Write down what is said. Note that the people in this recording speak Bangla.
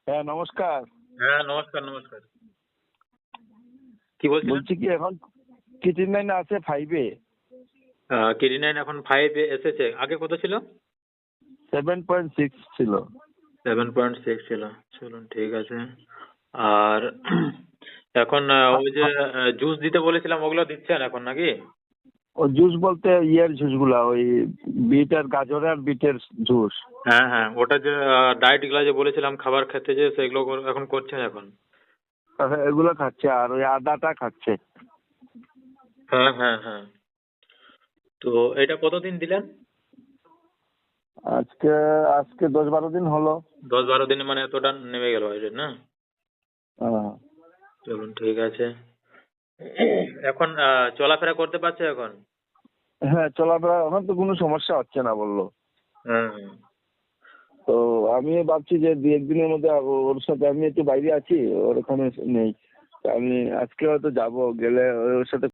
হ্যাঁ, নমস্কার। হ্যাঁ, নমস্কার নমস্কার। কি বলছিলেন? বলছি কি এখন কিটিনাইন আছে 5 এ। KD9 এখন 5 এ এসেছে। আগে কত ছিল? 7.6 ছিল। 7.6 ছিল। চলুন ঠিক আছে। আর এখন ওই যে জুস দিতে বলেছিলাম ওগুলো দিচ্ছেন এখন নাকি? ও জুস বলতে ইয়ের জুসগুলা ওই বিট আর গাজর আর বিটের জুস। হ্যাঁ হ্যাঁ, ওটা যে ডায়েট গুলা যে বলেছিলাম খাবার খেতে, যে সেগুলো এখন করছেন এখন? এগুলো খাচ্ছে আর ওই আদাটা খাচ্ছে। হ্যাঁ হ্যাঁ হ্যাঁ। তো এটা কতদিন দিলেন? আজকে আজকে 10-12 দিন হলো। 10-12 দিনে মানে এতটা নেমে গেল ওয়েট না? হ্যাঁ। চলুন ঠিক আছে। এখন চলাফেরা করতে পারছে এখন? হ্যাঁ, চলাফেরা এখন তো কোনো সমস্যা হচ্ছে না বললো। হ্যাঁ হ্যাঁ। তো আমি ভাবছি যে 2-1 দিনের মধ্যে ওর সাথে আমি একটু বাইরে আছি, ওর ওখানে নেই। তা আমি আজকে হয়তো যাবো, গেলে ওর সাথে